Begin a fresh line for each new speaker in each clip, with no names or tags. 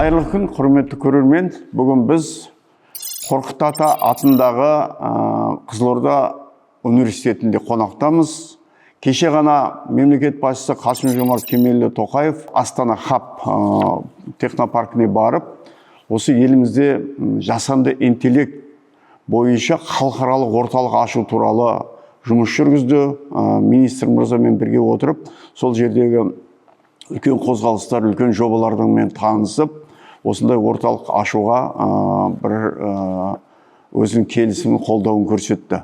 Қайырлы күн, құрметті көрермен. Бүгін біз Қорқыт Ата атындағы Қызылорда университетінде қонақтамыз. Кеше ғана мемлекет басшысы Қасым-Жомарт Кемелұлы Тоқаев Астана Хаб технопаркіне барып, осы елімізде жасанды интеллект бойынша халықаралық орталық ашу туралы жұмыс жүргізді. Министр мырзамен бірге отырып, сол жердегі үлкен қозғалыстар, үлкен жобалармен танысып, осындай орталық ашуға өзінің келісімін, қолдауын көрсетті.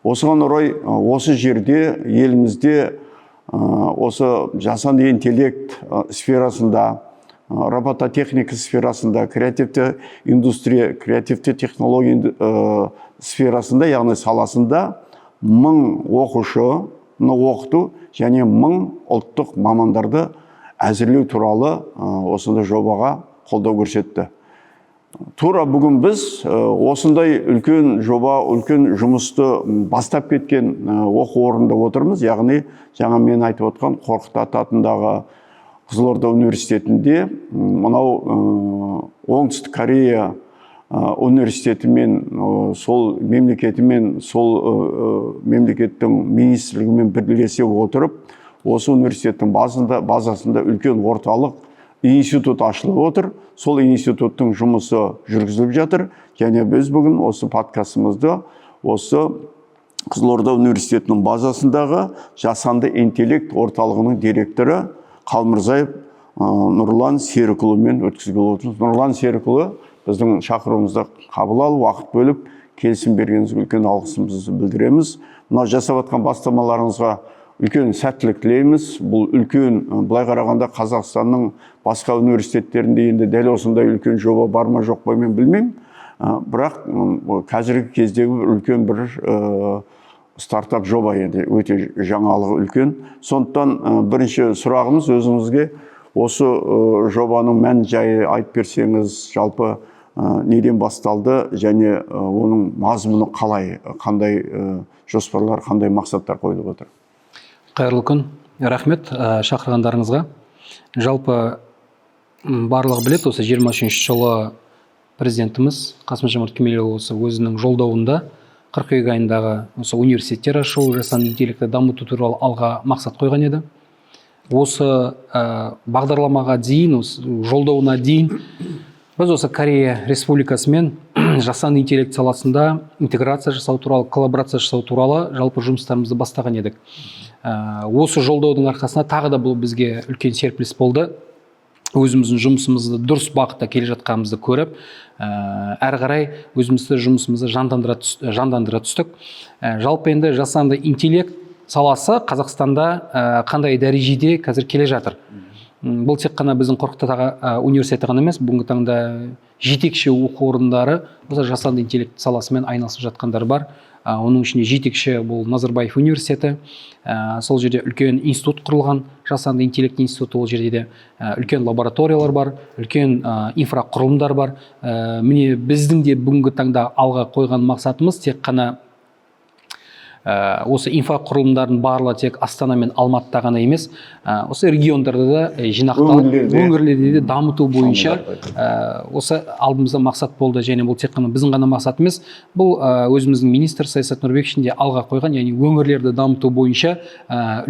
Осыған орай осы жерде елімізде осы жасанды интеллект сферасында, робототехника сферасында, креативті индустрия, креативті технология сферасында, яғни саласында 1000 оқушыны оқыту және 1000 ұлттық мамандарды әзірлеу туралы осындай жобаға қолдау көрсетті. Тура бүгін біз осындай үлкен жоба, үлкен жұмысты бастап кеткен оқу орнында отырмыз. Яғни, жаңа мен айтып отқан Қорқыт Ата атындағы Қызылорда университетінде мынау Оңтүстік Корея университетімен, сол мемлекетімен, сол мемлекеттің министрлігімен бірлесе отырып, осы университеттің базасында үлкен орталық институт ашылып отыр. Сол институттың жұмысы жүргізіліп жатыр. Және біз бүгін осы подкастымызды осы Қызылорда университетінің базасындағы жасанды интеллект орталығының директоры Қалмырзаев Нұрлан Серікұлымен өткізгелі отырмыз. Нұрлан Серікұлы, біздің шақыруымызды қабыл алып, уақыт бөліп, келісім бергеніңізге үлкен алғысымызды білдіреміз. Мына жасап жатқан бастамаларыңызға үлкен сәттілік тілейміз. Бұл үлкен, былай қарағанда Қазақстанның басқа университеттерінде енді дәл осындай үлкен жоба бар ма жоқ па мен білмеймін. Бірақ қазіргі кездегі үлкен бір стартап жоба енді, өте жаңалығы үлкен. Сондықтан бірінші сұрағымыз өзіңізге осы жобаның мән жайы айтып берсеңіз, жалпы неден басталды және оның мазмұны қалай, қандай жоспарлар, қандай мақсаттар қойылып отыр?
Қайырлы күн, рахмет шақырғандарыңызға. Жалпы барлығы білет, осы 23 жылы президентіміз Қасым-Жомарт Кемелұлы өзінің жолдауында қыркүйек айындағы осы университеттер ашу, жасанды интеллектті дамыту туралы алға мақсат қойған еді. Осы бағдарламаға дейін, жолдауына дейін біз осы Корея Республикасымен жасанды интеллект саласында интеграция жасау туралы, коллаборация жасау туралы жалпы жұмыстарымызды бастаған едік. Осы жолдаудың арқасында тағы да бұл бізге үлкен серпіліс болды. Өзіміздің жұмысымызды дұрыс бағытта келе жатқанымызды көріп, әрі қарай өзімізді жұмысымызды жандандыра түстік. Жалпы енді жасанды интеллект саласы Қазақстанда қандай дәрежеде қазір келе жатыр. Бұл тек қана біздің Қорқыт Ата университеті ғана емес, бүгінгі таңда жетекші оқу орындары осы жасанды интеллект саласымен айналысып жатқандар бар. Оның ішінде жетекші бұл Назарбаев университеті. Сол жерде үлкен институт құрылған, жасанды интеллект институты, ол жерде үлкен лабораториялар бар, үлкен инфрақұрылымдар бар. Міне біздің де бүгінгі таңда алға қойған мақсатымыз тек қана осы инфрақұрылымдардың барлығы тек Астана мен Алматыда ғана емес, осы региондарда да жинақталып, өңірлерде де дамыту бойынша осы алдымызда мақсат болды. Және бұл тек қана біздің ғана мақсат емес, бұл өзіміздің министр Саясат Нұрбековичтің де алға қойған, яғни өңірлерді дамыту бойынша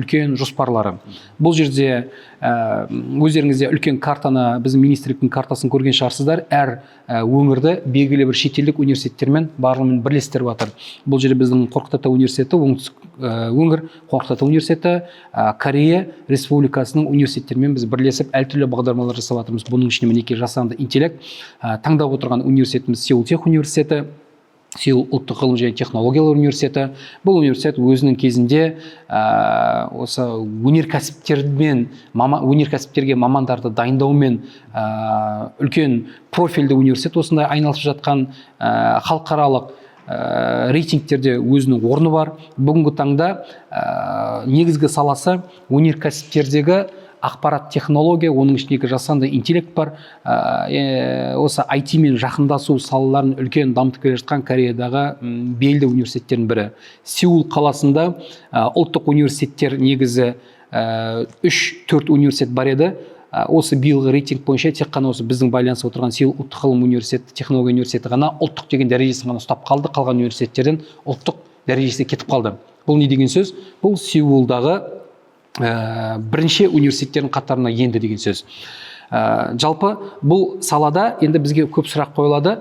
үлкен жоспарлары. Бұл жерде өздеріңізде үлкен картаны, біздің министрліктің картасын көрген шығарсыздар. Әр өңірді белгілі бір шетелдік университеттермен барлығымен бірлестіріп жатыр. Бұл жерде біздің Қорқыт Ата университеті, оңтүстік өңір Қорқыт Ата университеті, Корея Республикасының университеттерімен біз бірлесіп әртүрлі бағдарламалар жасап жатырмыз. Бұның ішінде мінекей жасанды интеллект таңдап отырған университетіміз Сеул Тех университеті, Сеул ұлттық ғылым және технологиялар университеті. Бұл университет өзінің кезінде осы өнеркәсіптерге мамандарды дайындаумен үлкен профильді университет, осындай айналысып жатқан халықаралық рейтингтерде өзінің орны бар. Бүгінгі таңда негізгі саласы өнеркәсіптердегі ақпарат технология, оның ішіндегі жасанды интеллект бар. Осы IT мен жақындасу салаларын үлкен дамытып келе жатқан Кореядағы белді университеттердің бірі. Сеул қаласында ұлттық университеттер негізі 3-4 университет бар еді. осы биылғы рейтинг бойынша тек қана осы біздің байланысып отырған Сеул ұлттық ғылым университеті, технология университеті ғана ұлттық деген дәрежесін ғана ұстап қалды, қалған университеттерден ұлттық дәрежесі кетіп қалды. Бұл не деген сөз? Бұл Сеулдағы бірінші университеттердің қатарына енді деген сөз. Жалпы бұл салада енді бізге көп сұрақ қойылады.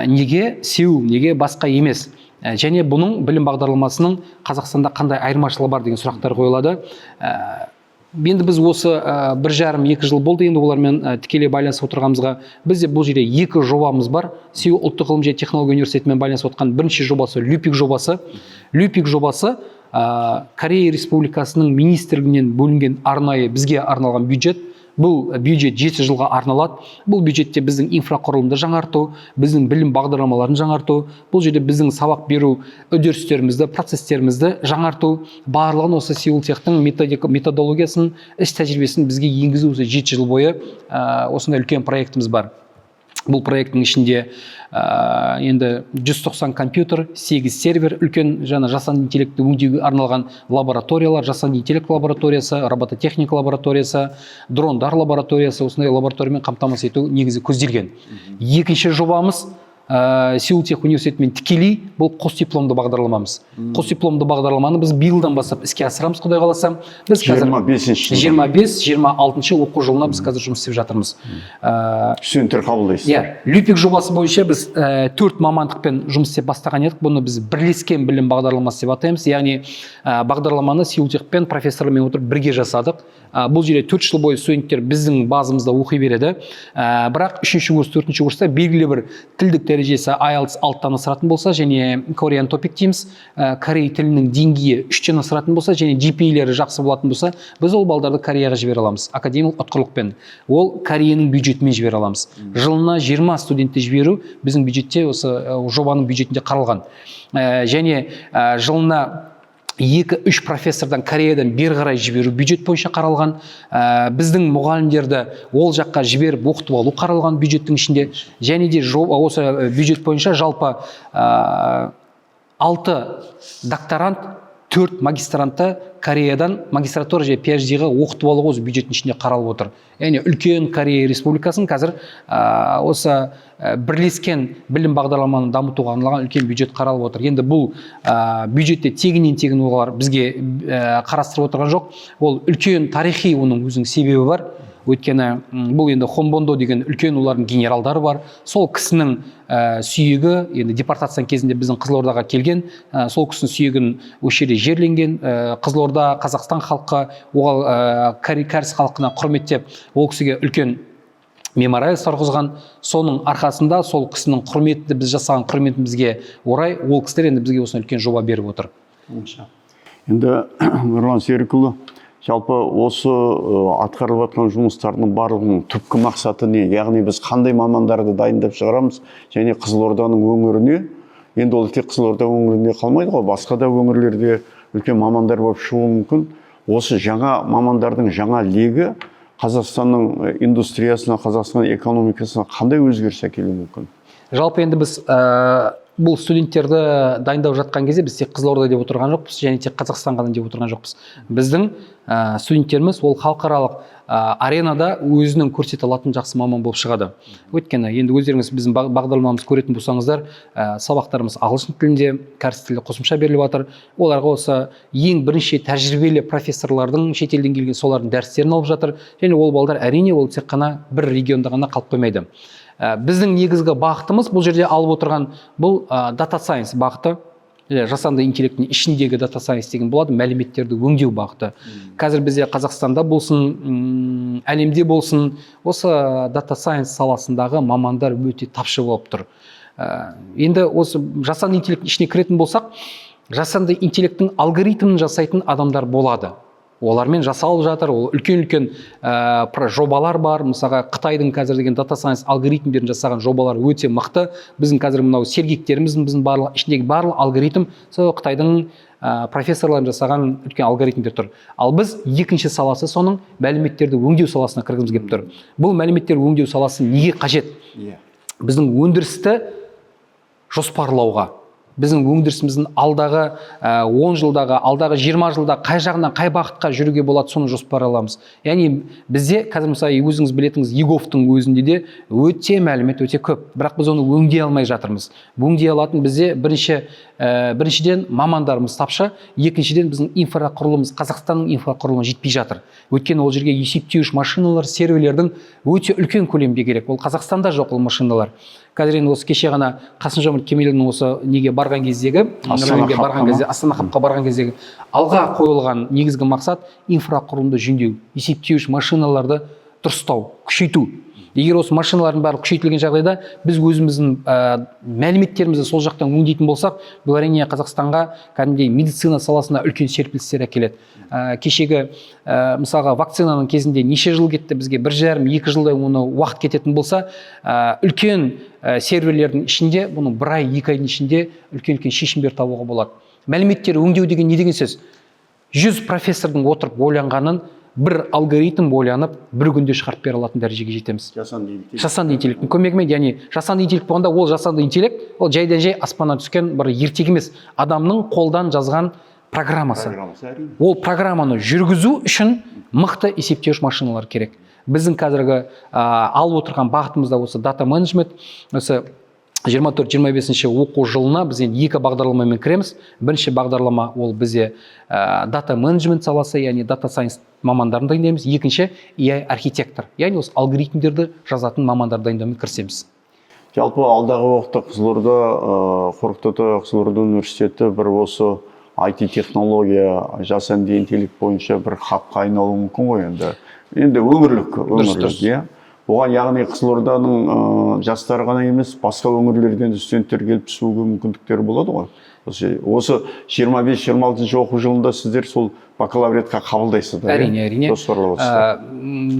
Неге Сеул, неге басқа емес? Және бұның білім бағдарламасының Қазақстанда қандай айырмашылығы бар деген сұрақтар қойылады. Енді біз осы 1,5-2 жыл болды енді олармен тікелей байланысып отырғанымызға. Бізде бұл жерде 2 жобамыз бар. Сеул ұлттық ғылым және технология университетімен байланысып отқан бірінші жобасы Люпик жобасы. Люпик жобасы Корея Республикасының министрлігінен бөлінген арнайы бізге арналған бюджет. Бұл бюджет 7 жылға арналады. Бұл бюджетте біздің инфрақұрылымды жаңарту, біздің білім бағдарламаларын жаңарту, бұл жерде біздің сабақ беру үдерістерімізді, процестерімізді жаңарту, барлығын осы Сеул Техтің методологиясын, іс тәжірибесін бізге енгізу осы 7 жыл бойы осындай үлкен проектіміз бар. Бұл проекттің ішінде енді 190 компьютер, 8 сервер, үлкен жасанды интеллектті өңдеуге арналған лабораториялар, жасанды интеллект лабораториясы, робототехника лабораториясы, дрондар лабораториясы, осындай лабораториямен қамтамасыз ету негізі көзделген. Екінші жобамыз Сеул Тех университетімен тікелей бұл қос дипломды бағдарламамыз. Қос дипломды бағдарламаны біз биылдан бастап іске асырамыз, Құдай қаласа. Біз қазір 25-26 оқу жылына біз қазір жұмыс істеп жатырмыз.
Студенттер қабылдайсыз.
Люпик жобасы бойынша біз 4 мамандықпен жұмыс істеп бастаған едік. Бұны біз бірлескен білім бағдарламасы деп атаймыз. Яғни бағдарламаны Сеул Техпен профессорлармен отырып бірге жасадық. Бұл жерде 4 жыл бойы студенттер біздің базамызда оқи береді. Бірақ 3-ші курс, 4-ші курста белгілі бір тілдік дәрежесі IELTS 6-тан асыратын болса, және Korean Topic дейміз, Корей тілінің деңгейі 3-тен асыратын болса, және GPA-лері жақсы болатын болса, біз ол балдарды Кореяға жібере аламыз. Академиялық ұтқырлықпен. Ол Кореяның бюджетімен жібере аламыз. Жылына 20 студентті жіберу біздің бюджетте осы жобаның бюджетінде қаралған. Және жылына 2-3 профессордан Кореядан бері қарай жіберу бюджет бойынша қаралған. Біздің мұғалімдерді ол жаққа жіберіп оқытып алу қаралған бюджеттің ішінде. Және де осы бюджет бойынша жалпы 6 докторант, 4 магистранты Кореядан магистратура және PhD-ға оқытып алуға осы бюджеттің ішінде қаралып отыр. Яғни үлкен Корея Республикасын қазір осы бірлескен білім бағдарламаны дамытуға арналған үлкен бюджет қаралып отыр. Енді бұл бюджетте тегіннен олар бізге қарастырып отырған жоқ. Ол үлкен тарихи оның өзінің себебі бар. Өйткені бұл енді Хомбондо деген үлкен олардың генералдары бар. Сол кісінің сүйегі, енді депортация кезінде біздің Қызылордаға келген, сол кісінің сүйегін осы жерде жерленген. Қызылорда, Қазақстан халқы, кәріс халқына құрметтеп, ол кісіге үлкен мемориал тұрғызған. Соның арқасында сол кісінің құрметті біз жасаған құрметімізге орай ол кісілер енді бізге осындай үлкен жоба беріп отыр.
Енді Нұрлан Серікұлы, жалпы осы атқарылып жатқан жұмыстардың барлығының түпкі мақсаты не? Яғни біз қандай мамандарды дайындап шығарамыз, және Қызылорданың өңіріне, енді ол тек Қызылорда өңірінде қалмайды ғой, басқа да өңірлерде үлкен мамандар болып шығуы мүмкін. Осы жаңа мамандардың жаңа легі Қазақстанның индустриясына, Қазақстанның экономикасына қандай өзгеріс әкелуі мүмкін?
Жалпы енді біз бұл студенттерді дайындап жатқан кезде біз тек Қызылорда деп отырған жоқпыз, және тек Қазақстан ғана деп отырған жоқпыз. Біздің студенттеріміз ол халықаралық аренада өзінің көрсете алатын жақсы маман болып шығады. Өйткені енді өздеріңіз біздің бағдарламамызды көретін болсаңыздар, сабақтарымыз ағылшын тілінде, кәріс тілі қосымша беріліп жатыр. Оларға осы ең бірінші тәжірибелі профессорлардың шетелден келген солардың дәрістерін алып жатыр. Және ол балдар әрине ол тек қана бір регионда ғана қалып қоймайды. Біздің негізгі бағытымыз бұл жерде алып отырған бұл data science бағыты, жасанды интеллекттің ішіндегі data science деген болады, мәліметтерді өңдеу бағыты. Қазір бізде Қазақстанда болсын, әлемде болсын, осы data science саласындағы мамандар өте тапшы болып тұр. Енді осы жасанды интеллекттің ішіне кіретін болсақ, жасанды интеллекттің алгоритмін жасайтын адамдар болады. Олармен жасалып жатыр, ол үлкен-үлкен жобалар бар. Мысалға Қытайдың қазір деген data science алгоритмдерін жасаған жобалар өте мықты. Біздің қазір мынау сергектеріміздің ішіндегі барлық алгоритм сол Қытайдың профессорларын жасаған үлкен алгоритмдер тұр. Ал біз екінші саласы соның мәліметтерді өңдеу саласына кіргіміз келіп тұр. Бұл мәліметтерді өңдеу саласы неге қажет? Біздің өндірісті жоспарлауға, біздің өндірісіміздің алдағы 10 жылдағы, алдағы 20 жылда қай жағынан қай бағытқа жүруге болады, соны жоспарламыз. Яғни бізде қазір мысалы өзіңіз білетіңіз, ЕГОВтың өзінде де өте мәлімет өте көп, бірақ біз оны өңдей алмай жатырмыз. Өңдей алатын бізде біріншіден мамандарымыз тапшы, екіншіден біздің инфрақұрылымымыз, Қазақстанның инфрақұрылымы жетпей жатыр. Өйткені ол жерге есептеуіш машиналар, серверлердің өте үлкен көлемде керек. Ол Қазақстанда жоқ ол машиналар. Қазір енді осы кеше ғана Қасым-Жомарт Кемелұлының осы неге барған кездегі, Астана хабқа барған кездегі алға қойылған негізгі мақсат инфрақұрылымды жөндеу, есептеуіш машиналарды дұрыстау, күшейту. Егер осы машиналардың бәрі күшейтілген жағдайда біз өзіміздің мәліметтерімізді сол жақтан өңдейтін болсақ, бұл әрине Қазақстанға кәдімгідей медицина саласына үлкен серпілістер әкеледі. Кешегі мысалға вакцинаның кезінде неше жыл кетті, бізге 1,5-2 жылдай оны уақыт кететін болса, үлкен серверлердің ішінде, бұның 1 ай, 2 айдың ішінде үлкен шешімдер табуға болады. Мәліметтер өңдеу деген не деген сөз? 100 профессордың отырып ойланғанын бір алгоритм ойланып, бір күнде шығарып бере алатын дәрежеге жетеміз. Жасанды интеллекттің көмегімен, яғни жасанды интеллект болғанда, ол жасанды интеллект, ол жайдан жай аспаннан түскен бір ертегі емес, адамның қолдан жазған программасы. Ол программаны жүргізу үшін мықты есептеуіш машиналар керек. Біздің қазіргі алып отырған бағытымызда осы дата менеджмент, осы 24-25 оқу жылына біз енді 2 бағдарламамен кіреміз. Бірінші бағдарлама ол бізде дата менеджмент саласы, яғни дата сайенс мамандарын дайындаймыз. Екінші AI архитектор, яғни осы алгоритмдерді жазатын мамандар дайындаумен кірісеміз.
Жалпы алдағы уақытта Қызылорда, Қорқыт ата Қызылорда университеті бір осы IT технология, жасанды интеллект бойынша бір хабқа айналуы мүмкін ғой енді. Енді өңірлік, иә. Оған яғни Қызылорданың жастары ғана емес, басқа өңірлерден студенттер келіп түсуге мүмкіндіктері болады ғой. Осы 25-26 оқу жылында сіздер сол бакалавриатқа қабылдайсыздар.
Әрине.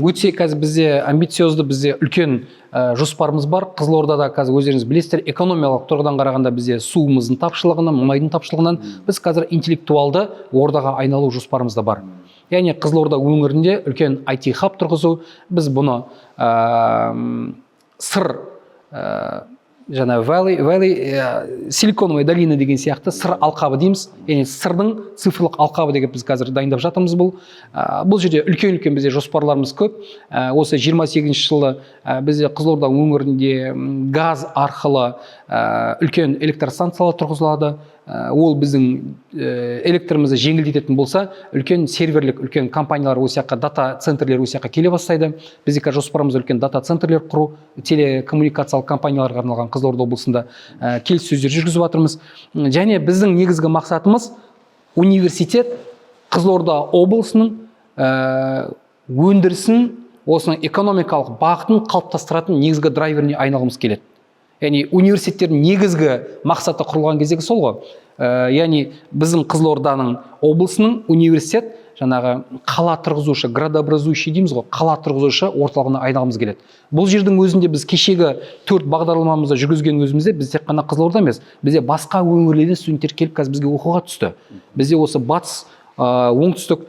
Өте қазір бізде амбициозды, бізде үлкен жоспарымыз бар. Қызылордада қазір өздеріңіз білесіздер, экономикалық тұрғыдан қарағанда бізде суымыздың тапшылығынан, мұнайдың тапшылығынан біз қазір интеллектуалды ордаға айналу жоспарымыз да бар. Яғни Қызылорда өңірінде үлкен IT хаб тұрғызу, біз бұны сыр силиконовая долина деген сияқты сыр алқабы дейміз. Яғни сырдың цифрлық алқабы деген біз қазір дайындап жатырмыз. Бұл жерде үлкен бізде жоспарларымыз көп. Осы 28 жылы бізде Қызылорда өңірінде газ арқылы үлкен электростанциялар тұрғызылады. Ол біздің электрімізді жеңілдететін болса, үлкен серверлік, үлкен компаниялар осы жаққа, дата центрлер осы жаққа келе бастайды. Бізде жоспарымыз үлкен дата центрлер құру, телекоммуникациялық компанияларға арналған Қызылорда облысында келіссөздер жүргізіп жатырмыз. Және біздің негізгі мақсатымыз университет Қызылорда облысының өндірісін, осының экономикалық бағытын қалыптастыратын негізгі драйверіне айналғымыз келеді. Яғни университеттердің негізгі мақсаты құрылған кездегі сол ғой. Яғни біздің Қызылорданың облысының университет жаңағы қала тұрғызушы, градообразующий дейміз ғой, қала тұрғызушы орталығына айналғымыз келеді. Бұл жердің өзінде біз кешегі 4 бағдарламамызды жүргізген өзімізде, біз тек қана Қызылорда емес, бізде басқа өңірлерден студенттер келіп қазір бізге оқуға түсті. Бізде осы батыс, оңтүстік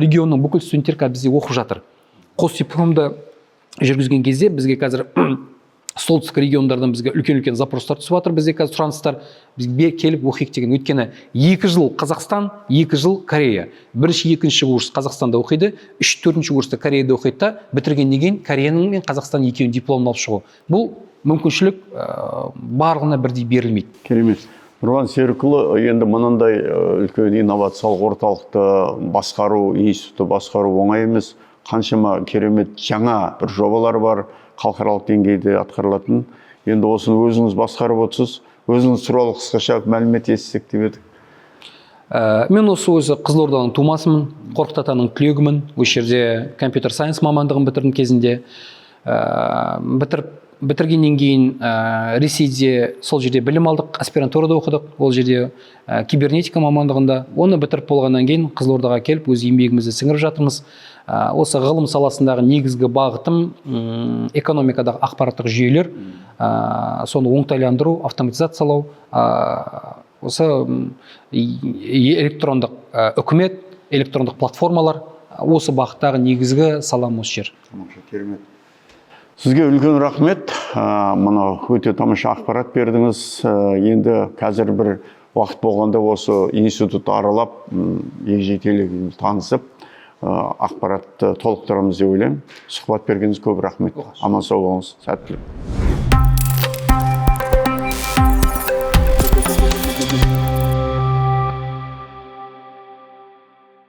регионның бүкіл студенттер қазір бізге оқып жатыр. Қос дипломды жүргізген кезде бізге қазір солтүстік региондардан бізге үлкен запростар түсіп жатыр. Бізде қазір сұраныстар бізге келіп оқиық деген. Өйткені 2 жыл Қазақстан, 2 жыл Корея. Бірінші, екінші курс Қазақстанда оқиды, 3-4 курсты Кореяда оқиды да, бітіргеннен кейін Кореяның мен Қазақстан екеуін дипломын алып шығу. Бұл мүмкіншілік барлығына бірдей берілмейді.
Керемет. Нұрлан Серікұлы, енді мынандай үлкен инновациялық орталықты басқару, институты басқару оңай емес. Қаншама керемет жаңа бір жобалар бар, халықаралық деңгейде атқарылатын. Енді осыны өзіңіз басқарып отырсыз. Өзіңіз туралы қысқаша мәлімет естісек деп едік.
Мен өзі Қызылорданың тумасымын, Қорқыт атаның түлегімін. Осы жерде компьютер сайенс мамандығын бітірдім кезінде. Бітіргеннен кейін Ресейде сол жерде білім алдық, аспирантурада оқыдық. Ол жерде кибернетика мамандығында. Оны бітіріп болғаннан кейін Қызылордаға келіп, өз еңбегімізді сіңіріп жатырмыз. Осы ғылым саласындағы негізгі бағытым экономикадағы ақпараттық жүйелер, соны оңтайландыру, автоматизациялау, осы электрондық үкімет, электрондық платформалар, осы бағыттағы негізгі салам осы жер.
Керемет. Сізге үлкен рахмет. Мұны өте тамаша ақпарат бердіңіз. Енді қазір бір уақыт болғанда осы институтты аралап, егжей-тегжейлі танысып, ақпаратты толықтырамыз деп ойлаймын. Сұхбат бергеніңіз көп рахмет. Аман сау болыңыз. Сәттілік.